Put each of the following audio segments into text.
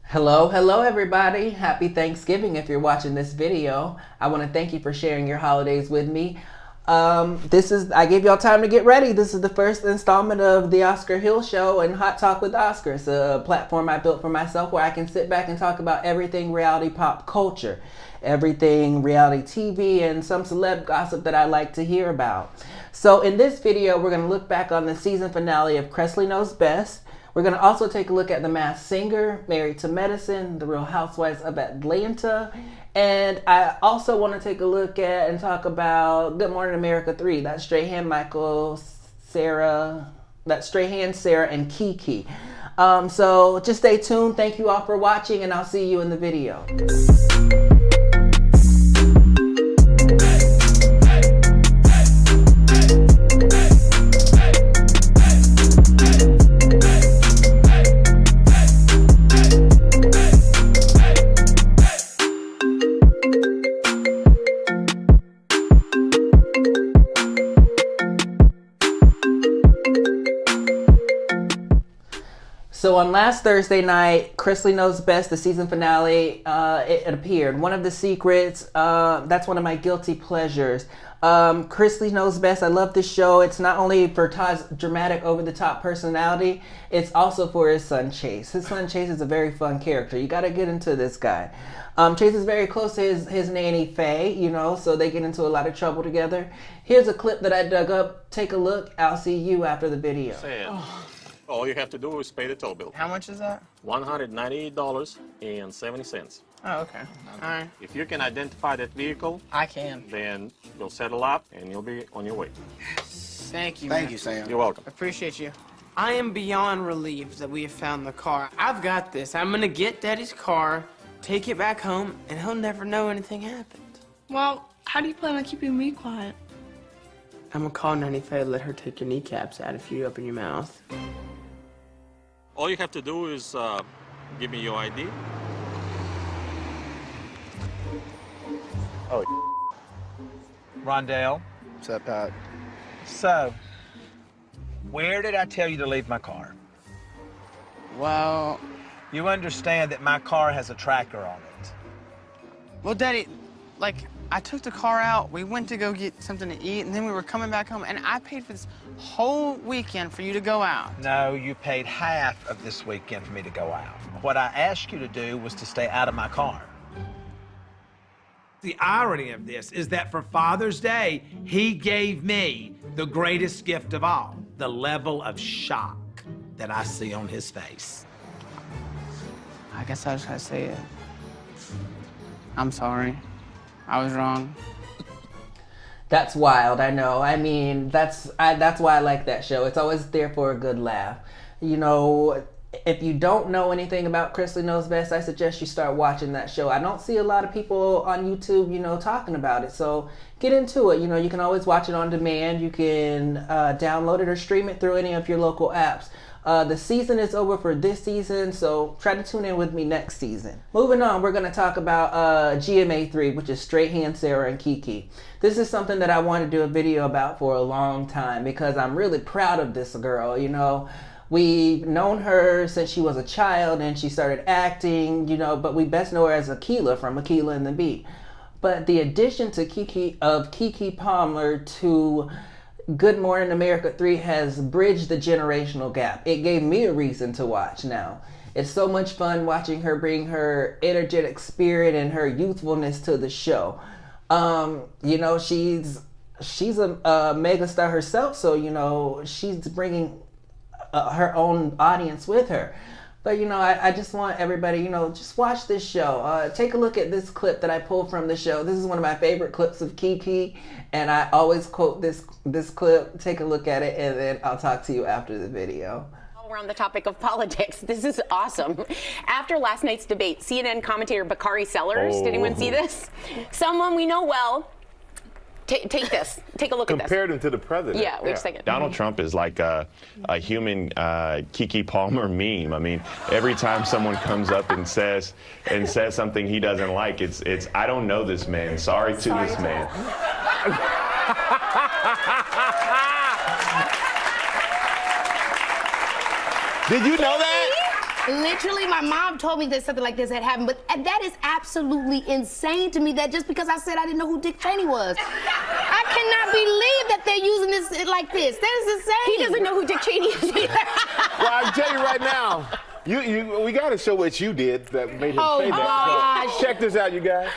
Hello everybody. Happy Thanksgiving if you're watching this video. I want to thank you for sharing your holidays with me. I gave y'all time to get ready. This is the first installment of the Oscar Hill Show and Hot Talk with Oscar. It's a platform I built for myself where I can sit back and talk about everything reality pop culture, everything reality TV, and some celeb gossip that I like to hear about. So in this video, we're going to look back on the season finale of Chrisley Knows Best. We're going to also take a look at The Masked Singer, Married to Medicine, The Real Housewives of Atlanta, and I also want to take a look at and talk about Good Morning America 3. That's Strahan, Sara, and Keke. So just stay tuned. Thank you all for watching, and I'll see you in the video. So on last Thursday night, Chrisley Knows Best, the season finale, it appeared. One of the secrets, that's one of my guilty pleasures. Chrisley Knows Best, I love this show. It's not only for Todd's dramatic over-the-top personality, it's also for his son Chase. His son Chase is a very fun character. You gotta get into this guy. Chase is very close to his nanny Faye, you know, so they get into a lot of trouble together. Here's a clip that I dug up. Take a look. I'll see you after the video. All you have to do is pay the toll bill. How much is that? $198.70. Oh, okay. All right. If you can identify that vehicle, I can. then you'll settle up and you'll be on your way. Thank you, Thank man. you, Sam. You're welcome. Appreciate you. I am beyond relieved that we have found the car. I've got this. I'm gonna get Daddy's car, take it back home, and he'll never know anything happened. Well, how do you plan on keeping me quiet? I'm gonna call Nanny Faye and let her take your kneecaps out if you open your mouth. All you have to do is give me your ID. Oh, Rondell. What's up, Pat? So, where did I tell you to leave my car? Well, You understand that my car has a tracker on it. Daddy, I took the car out, we went to go get something to eat, and then we were coming back home, and I paid for this whole weekend for you to go out. No, you paid half of this weekend for me to go out. What I asked you to do was to stay out of my car. The irony of this is that for Father's Day, he gave me the greatest gift of all, the level of shock that I see on his face. I guess I just gotta say it. I'm sorry. I was wrong. That's wild, I know. I mean, that's why I like that show. It's always there for a good laugh. You know, if you don't know anything about Chrisley Knows Best, I suggest you start watching that show. I don't see a lot of people on YouTube, you know, talking about it. So get into it. You know, you can always watch it on demand. You can download it or stream it through any of your local apps. The season is over for this season, so try to tune in with me next season. Moving on, we're going to talk about GMA3, which is Strahan, Sara, and Keke. This is something that I wanted to do a video about for a long time because I'm really proud of this girl, you know. We've known her since she was a child and she started acting, you know, but we best know her as Akilah from Akilah and the Bee. But the addition to Keke Palmer to Good Morning America 3 has bridged the generational gap. It gave me a reason to watch now. It's so much fun watching her bring her energetic spirit and her youthfulness to the show. You know, she's a mega star herself, so, you know, she's bringing her own audience with her. But, you know, I just want everybody, you know, just watch this show. Take a look at this clip that I pulled from the show. This is one of my favorite clips of Keke, and I always quote this clip. Take a look at it, and then I'll talk to you after the video. We're on the topic of politics. This is awesome. After last night's debate, CNN commentator Bakari Sellers, did anyone see this? Someone we know well. Take this. Take a look at this. Compared him to the president. Yeah, wait a second. Donald Trump is like a human Keke Palmer meme. I mean, every time someone comes up and says something he doesn't like, it's I don't know this man. Sorry to this man. Did you know that? Literally, my mom told me that something like this had happened, but that is absolutely insane to me that just because I said I didn't know who Dick Cheney was. I cannot believe that they're using this like this. That is insane. He doesn't know who Dick Cheney is either. Well, I can tell you right now, we got to show what you did that made him say that. So check this out, you guys.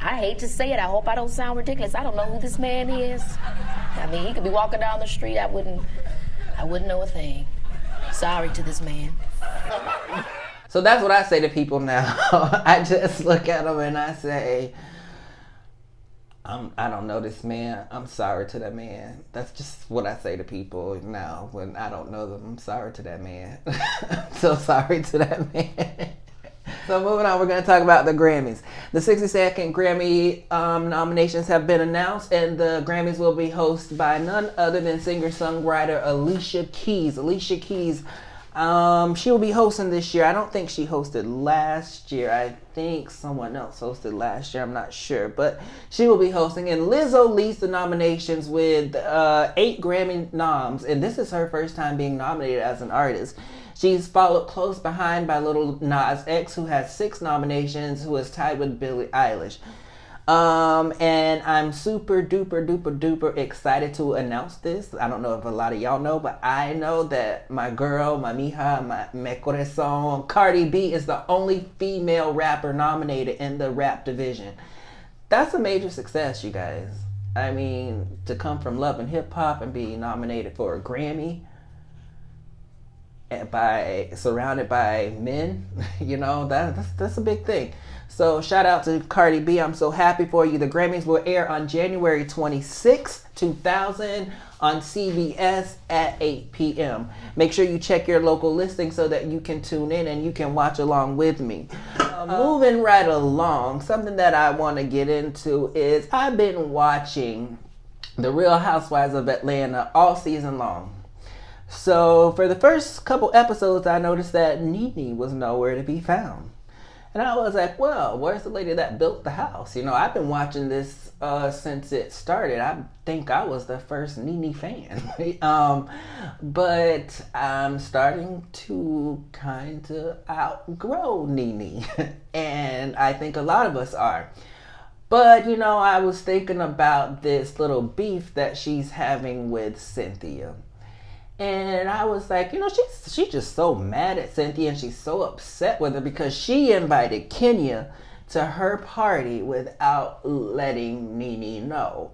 I hate to say it. I hope I don't sound ridiculous. I don't know who this man is. I mean, he could be walking down the street. I wouldn't know a thing. Sorry to this man. So that's what I say to people now. I just look at them and I say, I don't know this man. I'm sorry to that man. That's just what I say to people now when I don't know them. I'm sorry to that man. I'm so sorry to that man. So moving on, we're going to talk about the Grammys. The 62nd Grammy nominations have been announced, and the Grammys will be hosted by none other than singer-songwriter Alicia Keys. Alicia Keys, she will be hosting this year. I don't think she hosted last year. I think someone else hosted last year. I'm not sure, but she will be hosting. And Lizzo leads the nominations with 8 Grammy noms, and this is her first time being nominated as an artist. She's followed close behind by Lil Nas X, who has 6 nominations, who is tied with Billie Eilish. And I'm super duper excited to announce this. I don't know if a lot of y'all know, but I know that my girl, my mija, mi corazón, Cardi B is the only female rapper nominated in the rap division. That's a major success, you guys. I mean, to come from Love and Hip Hop and be nominated for a Grammy, surrounded by men, you know, that's a big thing. So shout out to Cardi B. I'm so happy for you. The Grammys will air on January 26, 2000 on CBS at 8 p.m. Make sure you check your local listing so that you can tune in and you can watch along with me. Moving right along, something that I want to get into is I've been watching The Real Housewives of Atlanta all season long. So for the first couple episodes, I noticed that Nene was nowhere to be found. And I was like, well, where's the lady that built the house? You know, I've been watching this since it started. I think I was the first Nene fan. But I'm starting to kind of outgrow Nene. And I think a lot of us are. But, you know, I was thinking about this little beef that she's having with Cynthia. And I was like, you know, she's just so mad at Cynthia and she's so upset with her because she invited Kenya to her party without letting Nene know.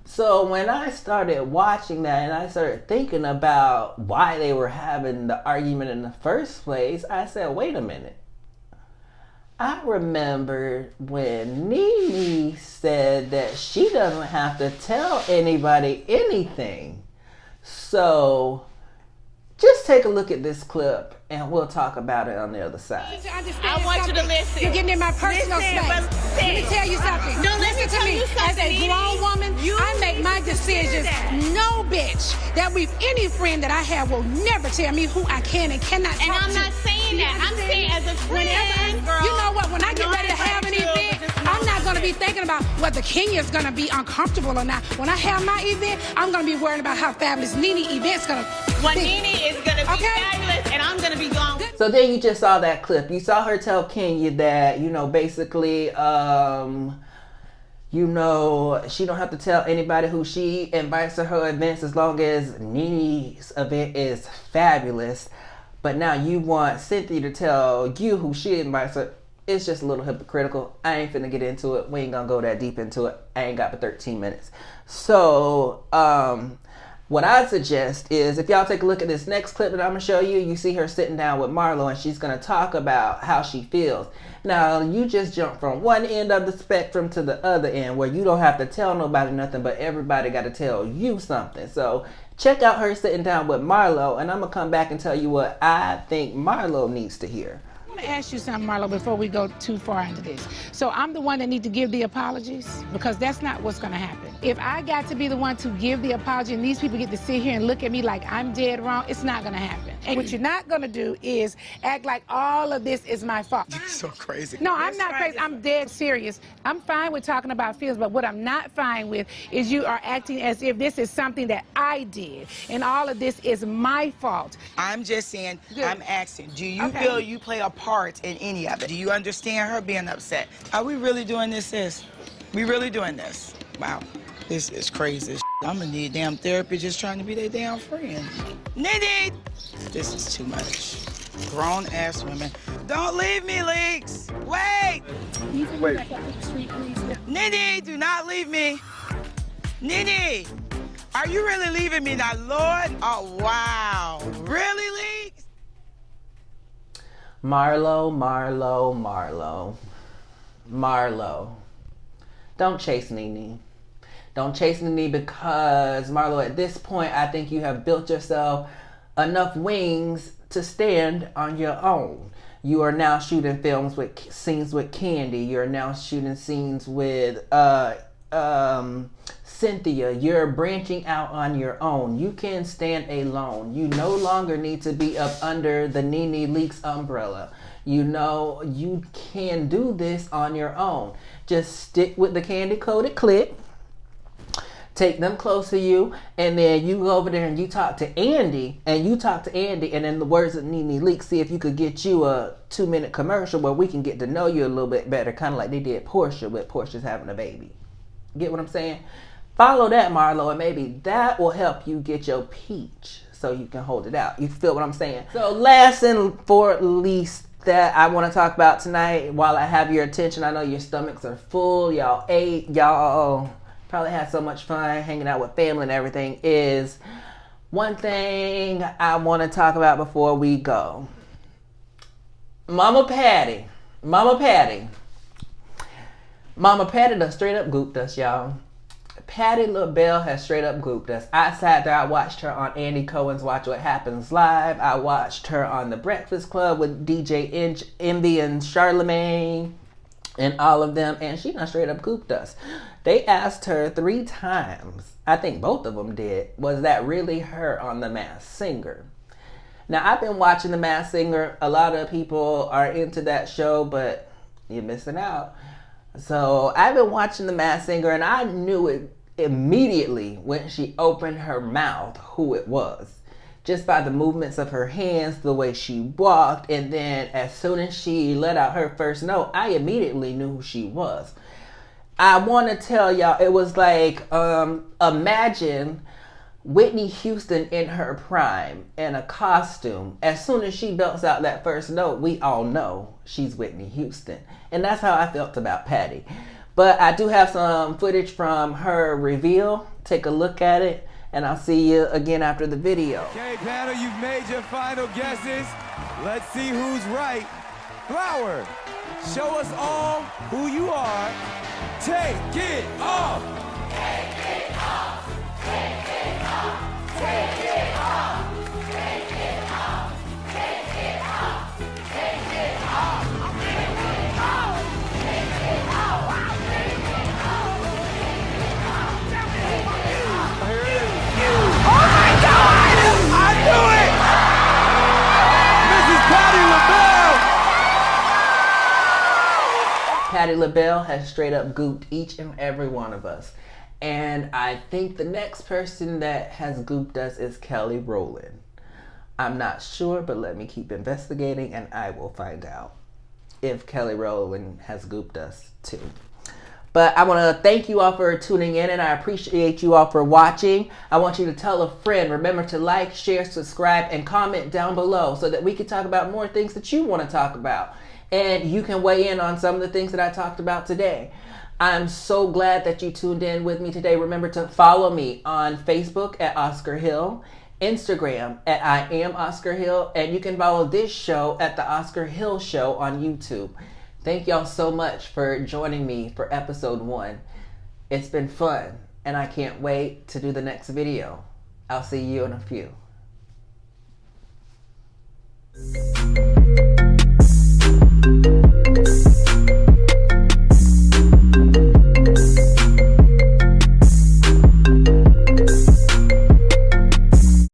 So when I started watching that and I started thinking about why they were having the argument in the first place, I said, wait a minute. I remember when Nene said that she doesn't have to tell anybody anything. So just take a look at this clip and we'll talk about it on the other side. I want you to listen. You're getting in my personal space. Let me tell you something. No, listen to me. As a grown woman, I make my decisions. No bitch that with any friend that I have will never tell me who I can and cannot talk to. And I'm not saying that. I'm saying as a friend, girl. You know what? When I get ready to have an event, I'm not going to be thinking about whether Kenya's going to be uncomfortable or not. When I have my event, I'm going to be worrying about how fabulous Nene event's going to be. Well, Nene is going to be fabulous, and I'm going to be gone. So then you just saw that clip. You saw her tell Kenya that, you know, basically, you know, she don't have to tell anybody who she invites to her events as long as Nene's event is fabulous. But now you want Cynthia to tell you who she invites her. It's just a little hypocritical. I ain't finna get into it. We ain't gonna go that deep into it. I ain't got but 13 minutes. So, what I suggest is if y'all take a look at this next clip that I'm gonna show you, you see her sitting down with Marlo and she's gonna talk about how she feels. Now, you just jump from one end of the spectrum to the other end where you don't have to tell nobody nothing, but everybody gotta tell you something. So, check out her sitting down with Marlo and I'm gonna come back and tell you what I think Marlo needs to hear. I'm gonna ask you something, Marlo, before we go too far into this. So I'm the one that need to give the apologies because that's not what's gonna happen. If I got to be the one to give the apology and these people get to sit here and look at me like I'm dead wrong, it's not gonna happen. And what you're not gonna do is act like all of this is my fault. You're so crazy. No, I'm not crazy. I'm dead serious. I'm fine with talking about feelings, but what I'm not fine with is you are acting as if this is something that I did, and all of this is my fault. I'm just saying, I'm asking, do you feel you play a part in any of it? Do you understand her being upset? Are we really doing this, sis? We really doing this? Wow, this is crazy. I'm gonna need damn therapy just trying to be their damn friend. Nene! This is too much. Grown-ass women. Don't leave me, Leaks! Wait! Wait. Nene, do not leave me. Nene, are you really leaving me now, Lord? Oh, wow. Really, Leaks? Marlo. Don't chase Nene. Don't chase Nene because, Marlo, at this point, I think you have built yourself enough wings to stand on your own. You are now shooting scenes with Candy. You're now shooting scenes with Cynthia. You're branching out on your own. You can stand alone. You no longer need to be up under the Nene Leakes umbrella. You know you can do this on your own. Just stick with the candy-coated clip. Take them close to you, and then you go over there and you talk to Andy, and in the words of Nene Leakes, see if you could get you a 2-minute commercial where we can get to know you a little bit better, kind of like they did Portia with Portia's having a baby. Get what I'm saying? Follow that, Marlo, and maybe that will help you get your peach so you can hold it out. You feel what I'm saying? So last and for least that I want to talk about tonight, while I have your attention, I know your stomachs are full, y'all ate, y'all probably had so much fun hanging out with family and everything, is one thing I want to talk about before we go. Mama Patti done straight up gooped us, y'all. Patti LaBelle has straight up gooped us. I sat there, I watched her on Andy Cohen's Watch What Happens Live. I watched her on The Breakfast Club with DJ Envy and Charlemagne and all of them, and she done straight up gooped us. They asked her 3 times, I think both of them did, was that really her on The Masked Singer? Now, I've been watching The Masked Singer. A lot of people are into that show, but you're missing out. So I've been watching The Masked Singer, and I knew it immediately when she opened her mouth who it was. Just by the movements of her hands, the way she walked, and then as soon as she let out her first note, I immediately knew who she was. I want to tell y'all, it was like, imagine Whitney Houston in her prime in a costume. As soon as she belts out that first note, we all know she's Whitney Houston. And that's how I felt about Patti. But I do have some footage from her reveal. Take a look at it, and I'll see you again after the video. Okay, panel, you've made your final guesses. Let's see who's right. Flower, show us all who you are. Take it off. Take it off. Take it off. Take it off. Take it off. Take it off. Take it off. I'm ready to go. Take it off. I'm ready to go. Take it off. Oh my God! I knew it! Mrs. Patti LaBelle! Patti LaBelle has straight up gooped each and every one of us. And I think the next person that has gooped us is Kelly Rowland. I'm not sure, but let me keep investigating and I will find out if Kelly Rowland has gooped us too. But I want to thank you all for tuning in, and I appreciate you all for watching. I want you to tell a friend. Remember to like, share, subscribe, and comment down below so that we can talk about more things that you want to talk about. And you can weigh in on some of the things that I talked about today. I'm so glad that you tuned in with me today. Remember to follow me on Facebook at Oscar Hill, Instagram at I Am Oscar Hill, and you can follow this show at The Oscar Hill Show on YouTube. Thank y'all so much for joining me for episode 1. It's been fun, and I can't wait to do the next video. I'll see you in a few.